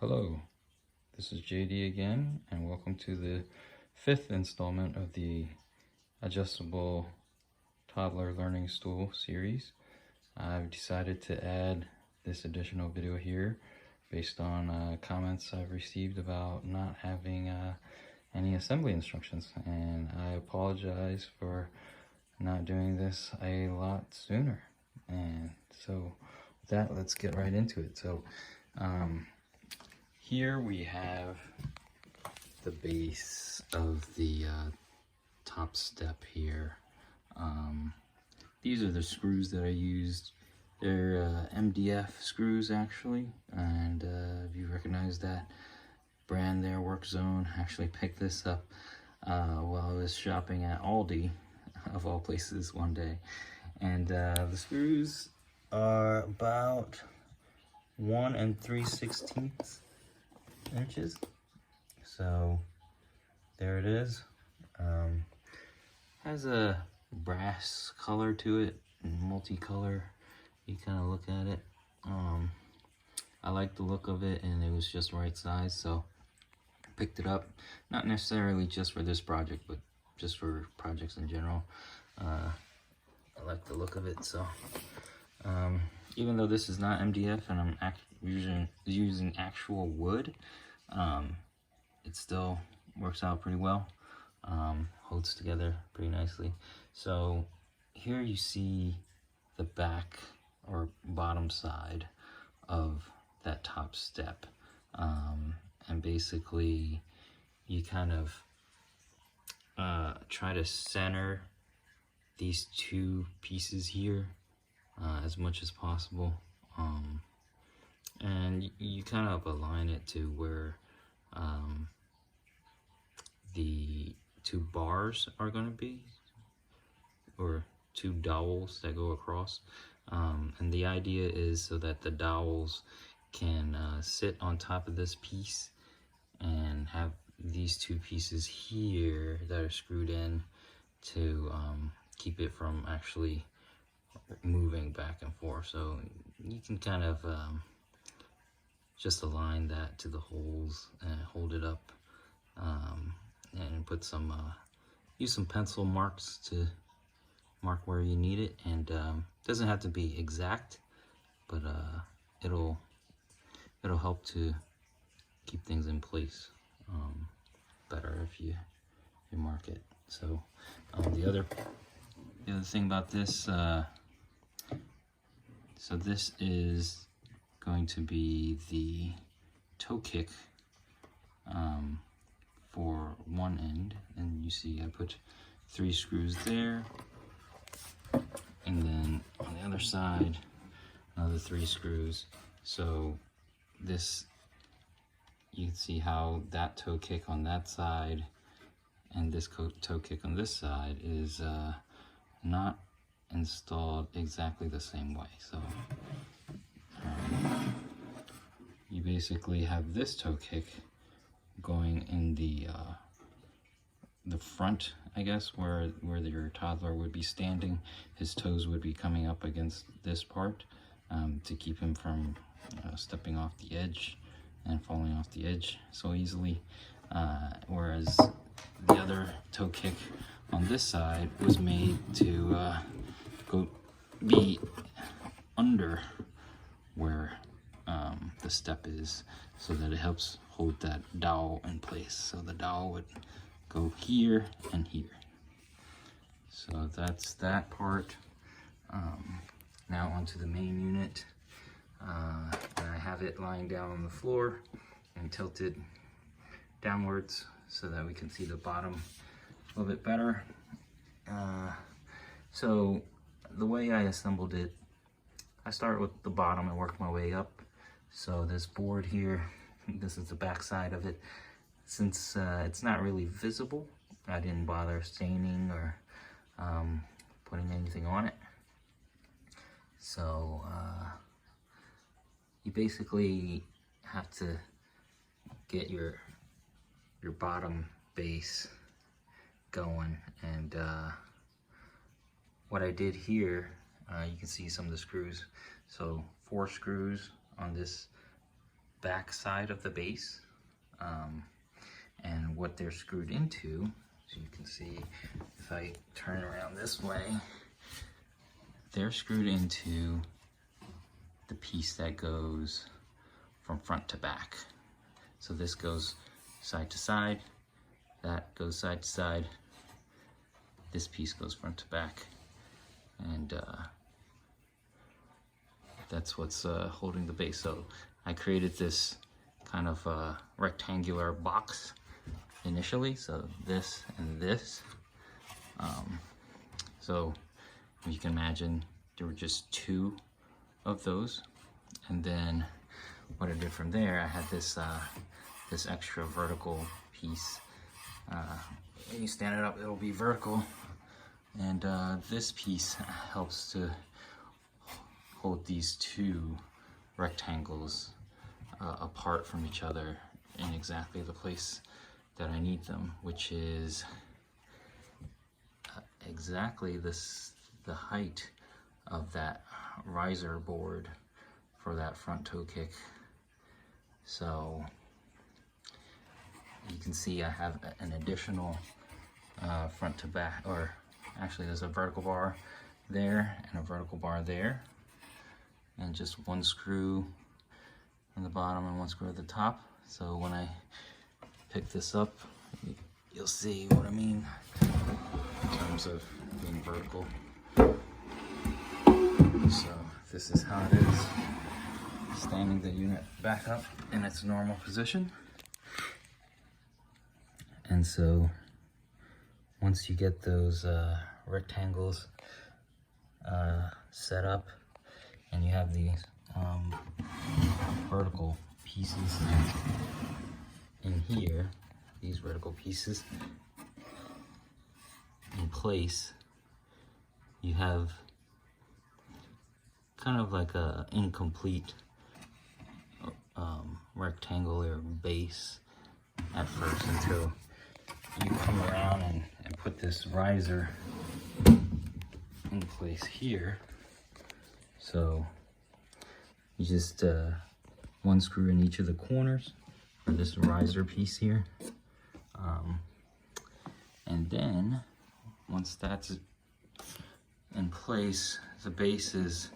Hello, this is JD again, and welcome to the 5th installment of the adjustable toddler learning stool series. I've decided to add this additional video here based on comments I've received about not having any assembly instructions, and I apologize for not doing this a lot sooner. And so with that, let's get right into it. Here we have the base of the top step here. These are the screws that I used. They're MDF screws actually, and if you recognize that brand there, Work Zone, I actually picked this up while I was shopping at Aldi, of all places, one day. And the screws are about 1 3/16 inches. So there it is. Has a brass color to it, multicolor. You kind of look at it. I like the look of it, and it was just right size, so picked it up. Not necessarily just for this project, but just for projects in general. I like the look of it, so even though this is not MDF and I'm using actual wood, it still works out pretty well. Holds together pretty nicely. So here you see the back or bottom side of that top step, and basically you kind of try to center these two pieces here as much as possible, and you kind of align it to where the two bars are going to be, or two dowels that go across, and the idea is so that the dowels can sit on top of this piece and have these two pieces here that are screwed in to keep it from actually moving back and forth. So you can kind of just align that to the holes and hold it up, and put some use some pencil marks to mark where you need it. And doesn't have to be exact, but it'll help to keep things in place better if you mark it. So the other thing about this, so this is going to be the toe kick for one end, and you see I put 3 screws there, and then on the other side another 3 screws. So this, you can see how that toe kick on that side and this toe kick on this side is not installed exactly the same way. So you basically have this toe kick going in the front, I guess, where your toddler would be standing. His toes would be coming up against this part to keep him from stepping off the edge and falling off the edge so easily, whereas the other toe kick on this side was made to be under where the step is, so that it helps hold that dowel in place. So the dowel would go here and here. So that's that part. Now onto the main unit. And I have it lying down on the floor and tilted downwards so that we can see the bottom a little bit better. So the way I assembled it, I start with the bottom and work my way up. So this board here, this is the back side of it. Since it's not really visible, I didn't bother staining or putting anything on it. So you basically have to get your bottom base going, and what I did here, you can see some of the screws. So 4 screws on this back side of the base, and what they're screwed into. So you can see if I turn around this way, they're screwed into the piece that goes from front to back. So this goes side to side, that goes side to side, this piece goes front to back, and that's what's holding the base. So I created this kind of rectangular box initially, so this and this. So you can imagine there were just 2 of those, and then what I did from there, I had this this extra vertical piece. When you stand it up, it'll be vertical, and this piece helps to hold these 2 rectangles apart from each other in exactly the place that I need them, which is exactly the height of that riser board for that front toe kick. So you can see I have an additional front to back, or actually there's a vertical bar there and a vertical bar there, and just 1 screw on the bottom and 1 screw at the top. So when I pick this up, you'll see what I mean in terms of being vertical. So this is how it is, standing the unit back up in its normal position. And so once you get those rectangles set up, and you have these vertical pieces in here, these vertical pieces in place, you have kind of like a incomplete rectangular base at first, until you come around and put this riser in place here. So you just 1 screw in each of the corners for this riser piece here, and then once that's in place, the base is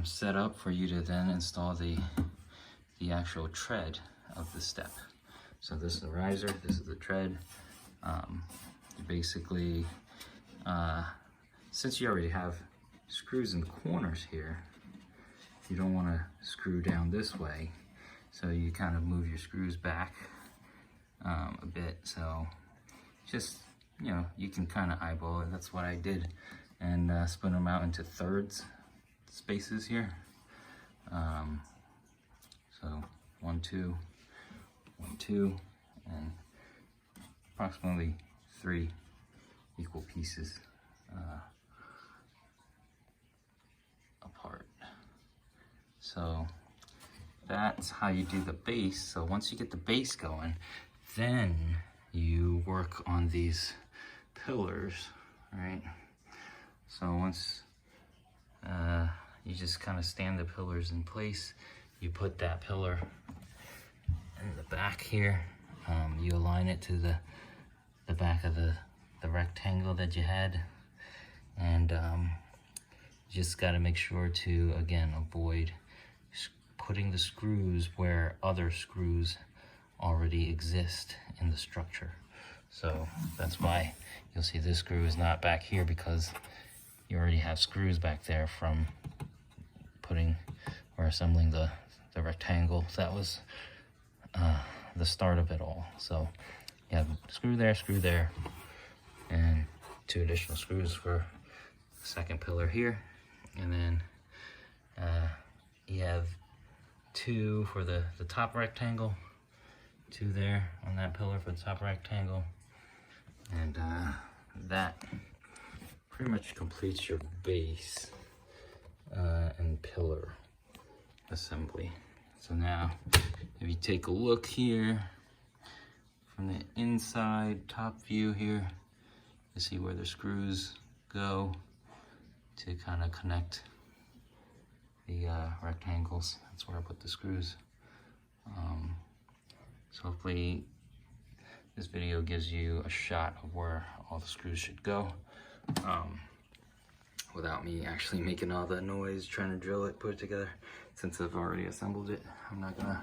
set up for you to then install the actual tread of the step. So this is the riser, this is the tread. You basically, since you already have screws in the corners here, you don't want to screw down this way, so you kind of move your screws back a bit. So just, you know, you can kind of eyeball it. That's what I did, and split them out into thirds spaces here. So 1, 2, 1, 2, and approximately 3 equal pieces apart. So that's how you do the base. So once you get the base going, then you work on these pillars, right? So once you just kind of stand the pillars in place, you put that pillar in the back here, you align it to the back of the rectangle that you had, and just got to make sure to, again, avoid putting the screws where other screws already exist in the structure. So that's why you'll see this screw is not back here, because you already have screws back there from putting or assembling the rectangle. That was the start of it all. So you have screw there, and 2 additional screws for the second pillar here, and then you have 2 for the top rectangle, 2 there on that pillar for the top rectangle, and that pretty much completes your base and pillar assembly. So now if you take a look here from the inside top view here, you see where the screws go to kind of connect the rectangles. That's where I put the screws. So hopefully this video gives you a shot of where all the screws should go, without me actually making all that noise trying to drill it, put it together. Since I've already assembled it, I'm not gonna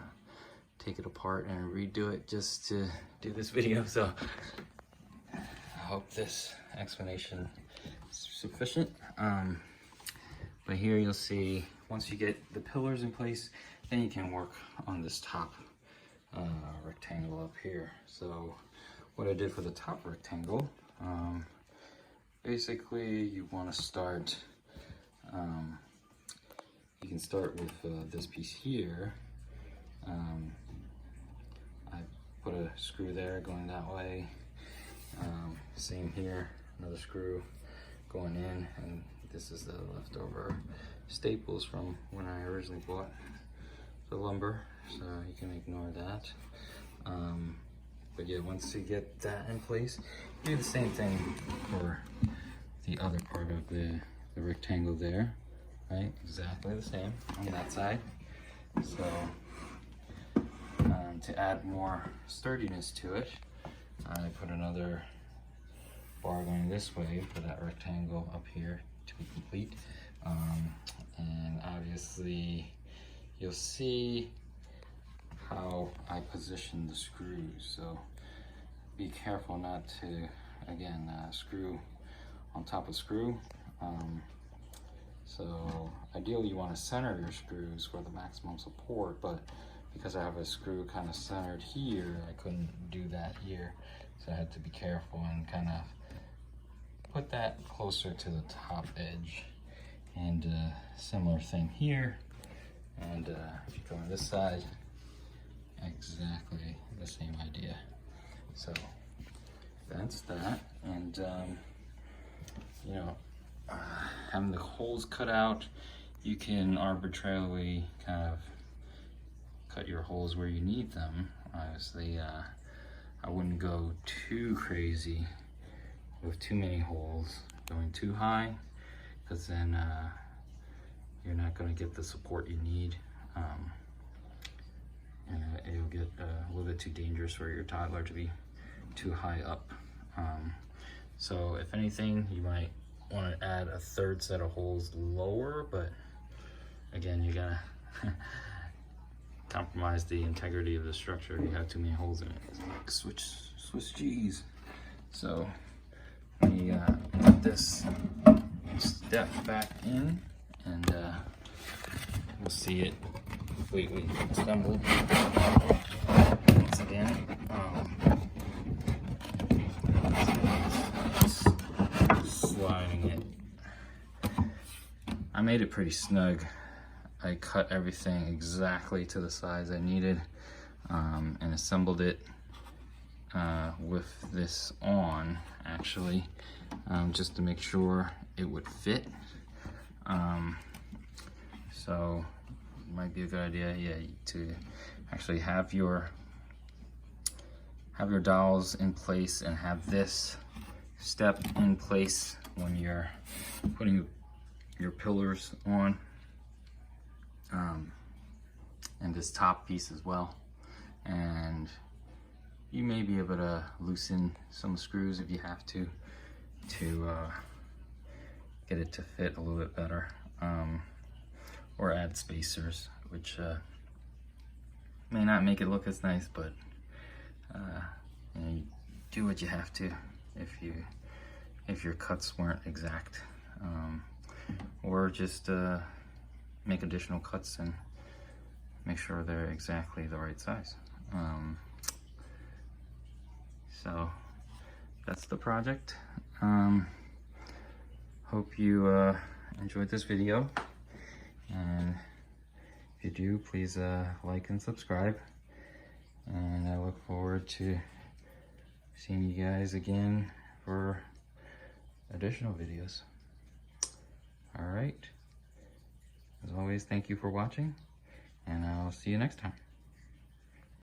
take it apart and redo it just to do this video. So I hope this explanation is sufficient. But here you'll see, once you get the pillars in place, then you can work on this top rectangle up here. So what I did for the top rectangle, basically you want to start, you can start with this piece here. I put a screw there going that way. Same here, another screw going in, and this is the leftover staples from when I originally bought the lumber, so you can ignore that. But yeah, once you get that in place, do the same thing for the other part of the rectangle there, right? Exactly the same on that side. So to add more sturdiness to it, I put another bar going this way for that rectangle up here to be complete. And obviously you'll see how I position the screws, so be careful not to, again, screw on top of screw. So ideally you want to center your screws for the maximum support, but because I have a screw kind of centered here, I couldn't do that here, so I had to be careful and kind of put that closer to the top edge. And similar thing here, and if you go on this side, exactly the same idea. So that's that. And you know, having the holes cut out, you can arbitrarily kind of cut your holes where you need them. Obviously, I wouldn't go too crazy with too many holes, going too high, because then you're not going to get the support you need, and it'll get a little bit too dangerous for your toddler to be too high up. So if anything, you might want to add a third set of holes lower, but again, you gotta compromise the integrity of the structure if you have too many holes in it. It's like Swiss cheese. So let me put this step back in, and we'll see it completely assembled once again. Sliding it. I made it pretty snug. I cut everything exactly to the size I needed, and assembled it with this on, actually, just to make sure it would fit. So it might be a good idea, yeah, to actually have your dowels in place and have this step in place when you're putting your pillars on, and this top piece as well. And you may be able to loosen some screws if you have to get it to fit a little bit better, or add spacers, which may not make it look as nice, but you know, you do what you have to if your cuts weren't exact, or just make additional cuts and make sure they're exactly the right size. So that's the project. Hope you enjoyed this video, and if you do, please like and subscribe, and I look forward to seeing you guys again for additional videos. All right, as always, thank you for watching, and I'll see you next time.